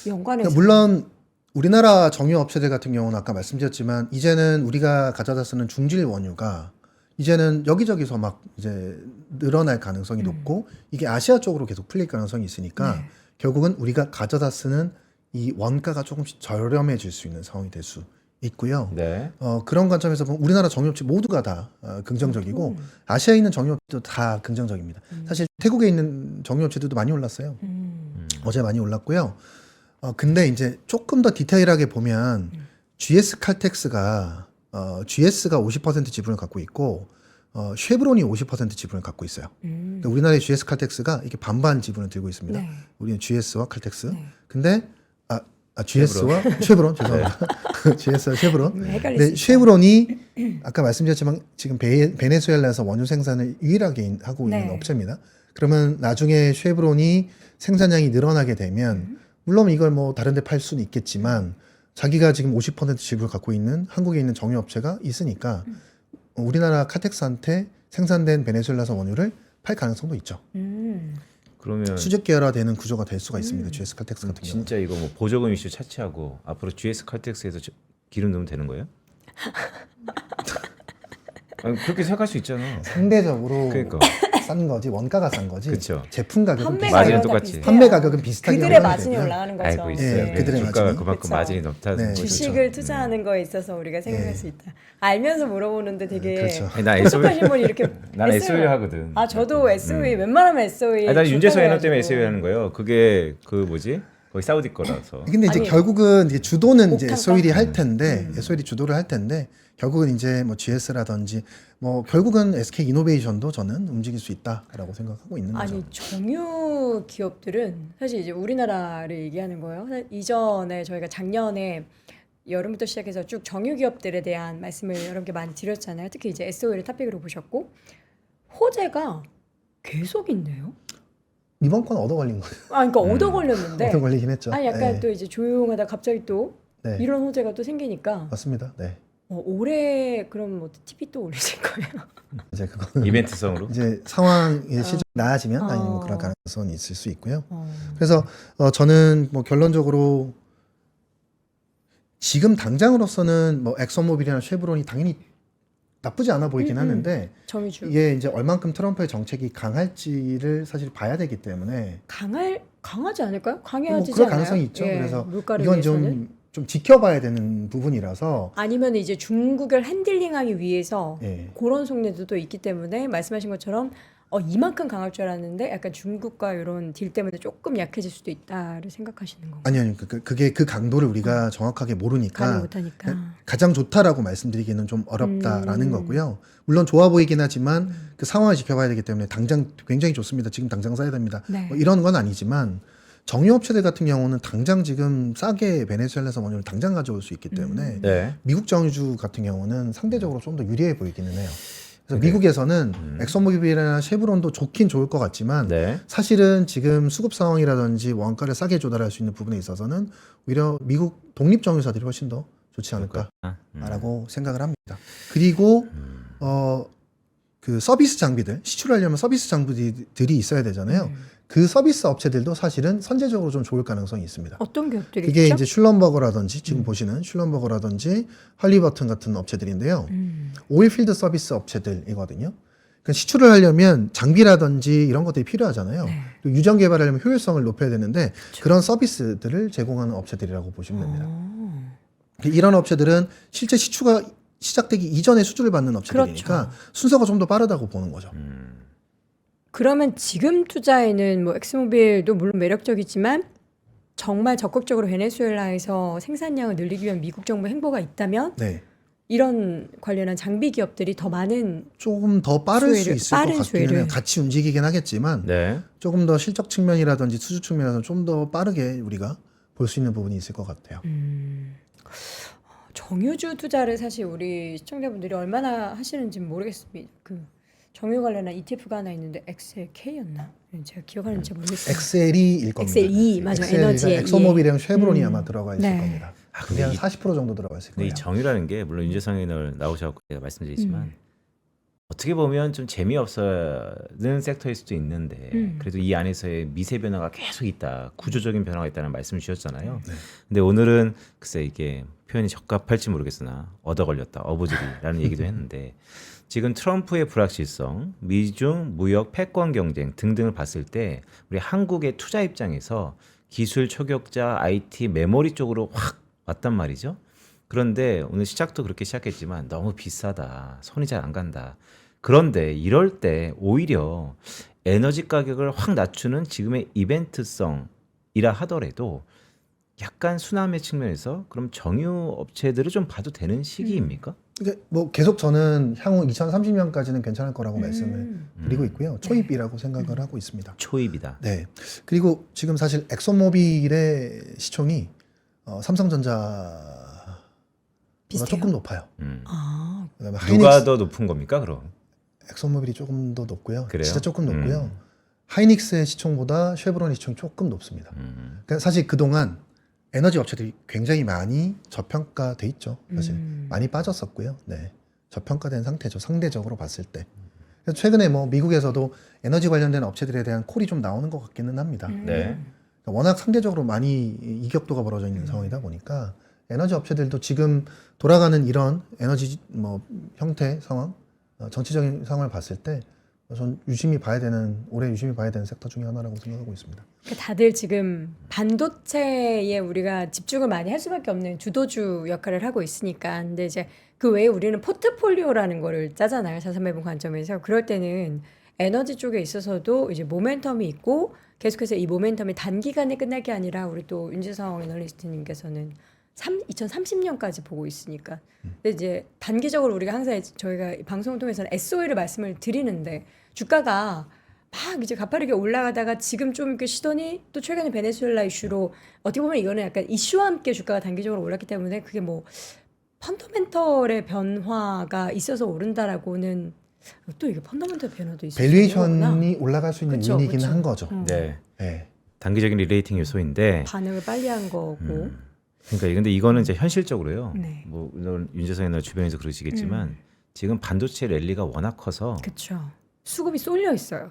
연관해서 그러니까 물론 우리나라 정유 업체들 같은 경우는 아까 말씀드렸지만 이제는 우리가 가져다 쓰는 중질 원유가 이제는 여기저기서 막 이제 늘어날 가능성이 높고 이게 아시아 쪽으로 계속 풀릴 가능성이 있으니까 네. 결국은 우리가 가져다 쓰는 이 원가가 조금씩 저렴해질 수 있는 상황이 될 수 있고요. 네. 그런 관점에서 보면 우리나라 정유업체 모두가 다 긍정적이고 아시아에 있는 정유업체도 다 긍정적입니다. 사실 태국에 있는 정유업체들도 많이 올랐어요. 어제 많이 올랐고요. 근데 이제 조금 더 디테일하게 보면 GS 칼텍스가 GS가 50% 지분을 갖고 있고 쉐브론이 50% 지분을 갖고 있어요. 근데 우리나라의 GS 칼텍스가 이게 반반 지분을 들고 있습니다. 네. 우리는 GS와 칼텍스. 네. 근데 GS와 쉐브론 죄송합니다. GS와 쉐브론. 헷갈릴 근데 수 있어요. 쉐브론이 아까 말씀드렸지만 지금 베네수엘라에서 원유 생산을 유일하게 하고 있는 네. 업체입니다. 그러면 나중에 쉐브론이 생산량이 늘어나게 되면 물론 이걸 뭐 다른 데 팔 수는 있겠지만 자기가 지금 50% 지분을 갖고 있는 한국에 있는 정유 업체가 있으니까 우리나라 카텍스한테 생산된 베네수엘라산 원유를 팔 가능성도 있죠. 그러면 수직 계열화되는 구조가 될 수가 있습니다. GS 칼텍스 같은 경우. 진짜 이거 뭐 보조금 이슈 차치하고 앞으로 GS 칼텍스에서 기름 넣으면 되는 거예요? 아니, 그렇게 생각할 수 있잖아. 상대적으로 그러니까. 싼 거지 원가가 싼 거지. 그쵸. 제품 가격은 판매 비싸요. 마진은 가격은 똑같지. 비슷해요. 판매 가격은 비슷하게 그들의 형성이 마진이 되고요. 올라가는 거죠. 알고 있어요. 예, 그들의 주가가 마진이. 그만큼 그쵸. 마진이 높다는 네. 거죠. 주식을 투자하는 거에 있어서 우리가 생각할 수 있다. 알면서 물어보는데 되게 그렇죠. 아니, 나 SOE 똑똑하신 분이 이렇게 난 SOE 하거든. 아 저도 SOE 웬만하면 SOE. 아니, 난 윤재석 주가를 해너 때문에 가지고. SOE 하는 거예요. 그게 그 뭐지? 거기 사우디 거라서. 근데 이제 아니, 결국은 이제 주도는 이제 옥탄가? SOE이 할 텐데 SOE이 주도를 할 텐데 결국은 이제 뭐 GS라든지 뭐 결국은 SK 이노베이션도 저는 움직일 수 있다라고 생각하고 있는 거죠. 아니 정유 기업들은 사실 이제 우리나라를 얘기하는 거예요. 이전에 저희가 작년에 여름부터 시작해서 쭉 정유 기업들에 대한 말씀을 여러분께 많이 드렸잖아요. 특히 이제 SOE를 탑픽으로 보셨고 호재가 계속 있네요. 이번 건 얻어 걸린 거예요. 아 그러니까 얻어 걸렸는데 얻어 걸리긴 했죠. 아니 약간 네. 또 이제 조용하다 갑자기 또 네. 이런 호재가 또 생기니까 맞습니다. 네. 올해 그럼 뭐 TV 또 올리실 거예요? 이제 그거는 이벤트성으로. 이제 상황이 실제 나아지면 아니면 뭐 어. 그런 가능성이 있을 수 있고요. 어. 그래서 저는 뭐 결론적으로 지금 당장으로서는 뭐 엑선모빌이나 쉐브론이 당연히 나쁘지 않아 보이긴 하는데 정유주 이게 이제 얼만큼 트럼프의 정책이 강할지를 사실 봐야 되기 때문에 강하지 않을까요? 뭐 강해지지 그럴 않아요? 가능성이 있죠. 예, 그래서 물가를 이건 위해서는? 좀 지켜봐야 되는 부분이라서 아니면 이제 중국을 핸들링하기 위해서 예. 그런 속내도 또 있기 때문에 말씀하신 것처럼 이만큼 강할 줄 알았는데 약간 중국과 이런 딜 때문에 조금 약해질 수도 있다를 생각하시는 건가요? 아니요, 그게 그 강도를 우리가 정확하게 가는 모르니까 못하니까. 가장 좋다라고 말씀드리기는 좀 어렵다라는 거고요. 물론 좋아 보이긴 하지만 그 상황을 지켜봐야 되기 때문에 당장 굉장히 좋습니다. 지금 당장 사야 됩니다. 네. 뭐 이런 건 아니지만 정유업체들 같은 경우는 당장 지금 싸게 베네수엘라에서 원유를 당장 가져올 수 있기 때문에 네. 미국 정유주 같은 경우는 상대적으로 좀 더 유리해 보이기는 해요. 그래서 네. 미국에서는 엑선모빌이나 쉐브론도 좋긴 좋을 것 같지만 네. 사실은 지금 수급 상황이라든지 원가를 싸게 조달할 수 있는 부분에 있어서는 오히려 미국 독립 정유사들이 훨씬 더 좋지 않을까라고 생각을 합니다. 그리고 그 서비스 장비들 시출하려면 서비스 장비들이 있어야 되잖아요. 그 서비스 업체들도 사실은 선제적으로 좀 좋을 가능성이 있습니다. 어떤 기업들이 그게 있죠? 이제 슐럼버거라든지 지금 보시는 슐럼버거라든지 할리버튼 같은 업체들인데요. 오일필드 서비스 업체들이거든요. 그러니까 시출을 하려면 장비라든지 이런 것들이 필요하잖아요. 네. 그리고 유전 개발하려면 효율성을 높여야 되는데 그런 서비스들을 제공하는 업체들이라고 보시면 됩니다. 이런 업체들은 실제 시추가 시작되기 이전에 수주를 받는 업체들이니까 그렇죠. 순서가 좀 더 빠르다고 보는 거죠. 그러면 지금 투자에는 뭐 엑스모빌도 물론 매력적이지만 정말 적극적으로 베네수엘라에서 생산량을 늘리기 위한 미국 정부의 행보가 있다면 네. 이런 관련한 장비 기업들이 더 많은 조금 더 빠를 수 수혜를- 있을 빠른 것 같기는 수혜를. 해요. 같이 움직이긴 하겠지만 네. 조금 더 실적 측면이라든지 수주 측면에서 좀 더 빠르게 우리가 볼 수 있는 부분이 있을 것 같아요. 정유주 투자를 사실 우리 시청자분들이 얼마나 하시는지 모르겠습니다. 정유 관련한 ETF가 하나 있는데 XLK였나? 제가 기억하는지 모르겠어요. 엑셀이일 겁니다. XLE 맞아 엑셀이가 에너지에 엑소모빌이랑 쉐브론이 아마 들어가 있을 네. 겁니다. 아, 그게 한 이- 40% 정도 들어가 있을 근데 거예요. 이 정유라는 게 물론 윤재성 의원 나오셔서 제가 말씀드리지만 어떻게 보면 좀 재미없는 섹터일 수도 있는데 그래도 이 안에서의 미세 변화가 계속 있다, 구조적인 변화가 있다는 말씀을 주셨잖아요. 네. 근데 오늘은 글쎄 이게 표현이 적합할지 모르겠으나 얻어 걸렸다, 어부지리라는 얘기도 했는데 지금 트럼프의 불확실성, 미중 무역 패권 경쟁 등등을 봤을 때 우리 한국의 투자 입장에서 기술 초격자, IT, 메모리 쪽으로 확 왔단 말이죠. 그런데 오늘 시작도 그렇게 시작했지만 너무 비싸다, 손이 잘 안 간다. 그런데 이럴 때 오히려 에너지 가격을 확 낮추는 지금의 이벤트성이라 하더라도 약간 수남의 측면에서 그럼 정유 업체들을 좀 봐도 되는 시기입니까? 이게 뭐 계속 저는 향후 2030년까지는 괜찮을 거라고 말씀을 드리고 있고요. 초입이라고 생각을 하고 있습니다. 초입이다. 네. 그리고 지금 사실 엑소모빌의 시총이 삼성전자보다 비슷해요? 조금 높아요. 아, 그다음에 누가 하이닉스, 더 높은 겁니까, 그럼? 엑소모빌이 조금 더 높고요. 그래요? 진짜 조금 높고요. 하이닉스의 시총보다 쉐브론의 시총이 조금 높습니다. 그러니까 사실 그동안 에너지 업체들이 굉장히 많이 저평가돼 있죠. 사실 많이 빠졌었고요. 네, 저평가된 상태죠. 상대적으로 봤을 때. 그래서 최근에 뭐 미국에서도 에너지 관련된 업체들에 대한 콜이 좀 나오는 것 같기는 합니다. 네. 그러니까 워낙 상대적으로 많이 이격도가 벌어져 있는 상황이다 보니까 에너지 업체들도 지금 돌아가는 이런 에너지 뭐 형태 상황, 정치적인 상황을 봤을 때 전 유심히 봐야 되는, 올해 유심히 봐야 되는 섹터 중에 하나라고 생각하고 있습니다. 그러니까 다들 지금 반도체에 우리가 집중을 많이 할 수밖에 없는 주도주 역할을 하고 있으니까. 근데 이제 그 외에 우리는 포트폴리오라는 거를 짜잖아요. 자산매분 관점에서. 그럴 때는 에너지 쪽에 있어서도 이제 모멘텀이 있고 계속해서 이 모멘텀이 단기간에 끝날 게 아니라 우리 또 윤지성 애널리스트님께서는 2030년까지 보고 있으니까. 근데 이제 단기적으로 우리가 항상 저희가 방송을 통해서는 SOE를 말씀을 드리는데 주가가 막 이제 가파르게 올라가다가 지금 좀 이렇게 쉬더니 또 최근에 베네수엘라 이슈로 어떻게 보면 이거는 약간 이슈와 함께 주가가 단기적으로 올랐기 때문에 그게 뭐 펀더멘털의 변화가 있어서 오른다라고는 또 이게 펀더멘털 변화도 있을 수 있는 거구나. 밸류에이션이 올라갈 수 있는 그쵸, 요인이긴 그쵸. 한 거죠. 네. 네. 단기적인 리레이팅 요소인데 반응을 빨리 한 거고. 그러니까 근데 이거는 이제 현실적으로요. 네. 뭐 물론 윤재성 의원 주변에서 그러시겠지만 지금 반도체 랠리가 워낙 커서 그렇죠. 수급이 쏠려 있어요.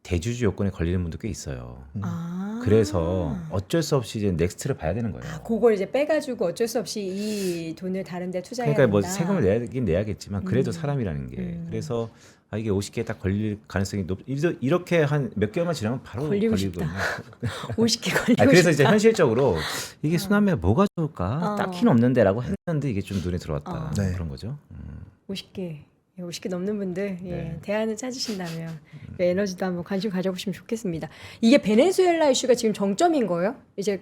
대주주 요건에 걸리는 분도 꽤 있어요. 아. 그래서 어쩔 수 없이 이제 넥스트를 봐야 되는 거예요. 아, 그걸 이제 빼가지고 어쩔 수 없이 이 돈을 다른 데 투자해야 그러니까 뭐 된다. 세금을 내야긴 내야겠지만 그래도 사람이라는 게 그래서 이게 50개에 딱 걸릴 가능성이 이렇게 한 몇 개월만 지나면 바로 걸리고 싶다. 걸리거든요. 50개 걸리고 그래서 싶다. 이제 현실적으로 이게 수남매가 뭐가 좋을까? 어. 딱히는 없는데라고 했는데 이게 좀 눈에 들어왔다. 네. 그런 거죠. 50개. 50개 넘는 분들 네. 대안을 찾으신다면 에너지도 한번 관심 가져보시면 좋겠습니다. 이게 베네수엘라 이슈가 지금 정점인 거예요? 이제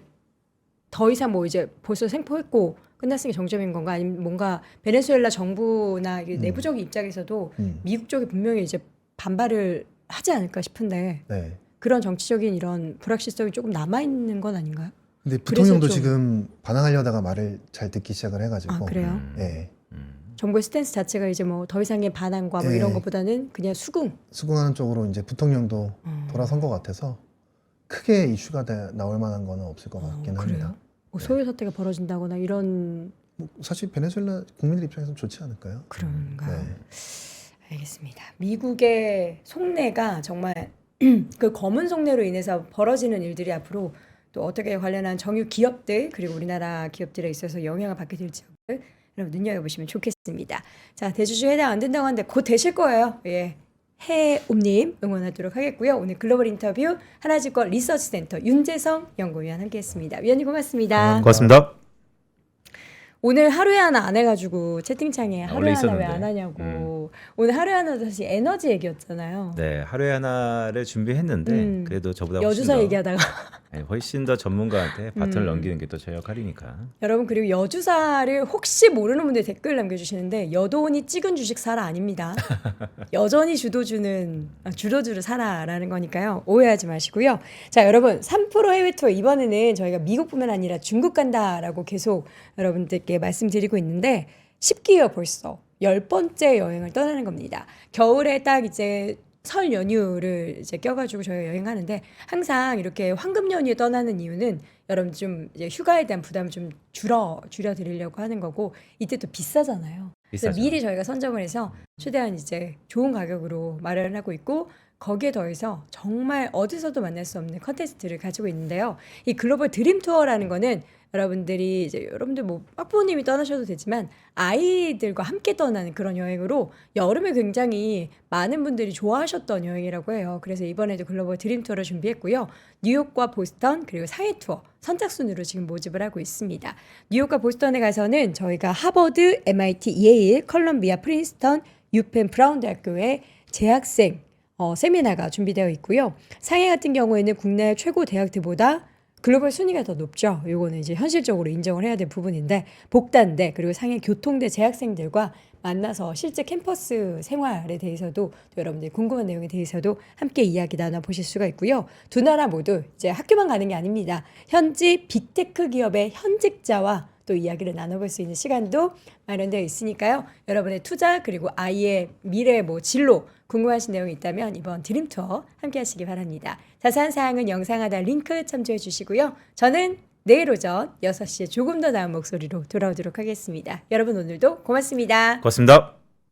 더 이상 뭐 이제 벌써 생포했고 끝났으니까 정점인 건가? 아니면 뭔가 베네수엘라 정부나 이게 내부적인 입장에서도 미국 쪽이 분명히 이제 반발을 하지 않을까 싶은데 네. 그런 정치적인 이런 불확실성이 조금 남아 있는 건 아닌가요? 근데 부통령도 좀- 지금 반항하려다가 말을 잘 듣기 시작을 해가지고. 아 그래요? 네. 정부의 스탠스 자체가 이제 뭐 더 이상의 반항과 뭐 네. 이런 것보다는 그냥 수긍. 수긍하는 쪽으로 이제 부통령도 돌아선 것 같아서 크게 이슈가 나올 만한 거는 없을 것 같긴 합니다. 그래요? 뭐 소유 사태가 벌어진다거나 이런 뭐 사실 베네수엘라 국민들 입장에서는 좋지 않을까요? 그런가요? 네. 알겠습니다. 미국의 속내가 정말 그 검은 속내로 인해서 벌어지는 일들이 앞으로 또 어떻게 관련한 정유 기업들 그리고 우리나라 기업들에 있어서 영향을 받게 될지 여러분 눈여겨보시면 좋겠습니다. 자, 대주주 해당 안 된다고 하는데 곧 되실 거예요. 예. 해옴님 응원하도록 하겠고요. 오늘 글로벌 인터뷰 하나증권 리서치센터 윤재성 연구위원 함께했습니다. 위원님 고맙습니다. 고맙습니다. 오늘 하루에 하나 안 해가지고 채팅창에 하루에 원래 하나 왜 있었는데. 안 하냐고. 오늘 하루에 하나도 사실 에너지 얘기였잖아요. 네, 하루에 하나를 준비했는데 그래도 저보다 여주사 얘기하다가 네, 훨씬 더 전문가한테 바톤을 넘기는 게 또 제 역할이니까. 여러분 그리고 여주사를 혹시 모르는 분들 댓글 남겨주시는데 여돈이 찍은 주식 사라 아닙니다. 여전히 주도주는 주도주를 사라라는 거니까요. 오해하지 마시고요. 자 여러분 3% 해외 투어 이번에는 저희가 미국뿐만 아니라 중국 간다라고 계속 여러분들께 말씀드리고 있는데 10기예요 벌써. 10번째 여행을 떠나는 겁니다. 겨울에 딱 이제 설 연휴를 이제 껴가지고 저희가 여행하는데 항상 이렇게 황금 연휴에 떠나는 이유는 여러분 좀 이제 휴가에 대한 부담을 좀 줄여드리려고 하는 거고 이때 또 비싸잖아요. 그래서 비싸죠. 미리 저희가 선정을 해서 최대한 이제 좋은 가격으로 마련을 하고 있고 거기에 더해서 정말 어디서도 만날 수 없는 컨텐츠들을 가지고 있는데요. 이 글로벌 드림 투어라는 거는 여러분들이 이제 여러분들 뭐 학부모님이 떠나셔도 되지만 아이들과 함께 떠나는 그런 여행으로 여름에 굉장히 많은 분들이 좋아하셨던 여행이라고 해요. 그래서 이번에도 글로벌 드림 투어를 준비했고요. 뉴욕과 보스턴 그리고 상해 투어 선착순으로 지금 모집을 하고 있습니다. 뉴욕과 보스턴에 가서는 저희가 하버드, MIT, 예일, 컬럼비아, 프린스턴, 유펜, 브라운 대학교의 재학생 세미나가 준비되어 있고요. 상해 같은 경우에는 국내 최고 대학들보다 글로벌 순위가 더 높죠. 요거는 이제 현실적으로 인정을 해야 될 부분인데 복단대 그리고 상해 교통대 재학생들과 만나서 실제 캠퍼스 생활에 대해서도 또 여러분들이 궁금한 내용에 대해서도 함께 이야기 나눠보실 수가 있고요. 두 나라 모두 이제 학교만 가는 게 아닙니다. 현지 빅테크 기업의 현직자와 또 이야기를 나눠볼 수 있는 시간도 마련되어 있으니까요. 여러분의 투자 그리고 아이의 미래 뭐 진로 궁금하신 내용이 있다면 이번 드림 투어 함께 하시기 바랍니다. 자세한 사항은 영상 하단 링크 참조해 주시고요. 저는 내일 오전 6시에 조금 더 나은 목소리로 돌아오도록 하겠습니다. 여러분 오늘도 고맙습니다. 고맙습니다.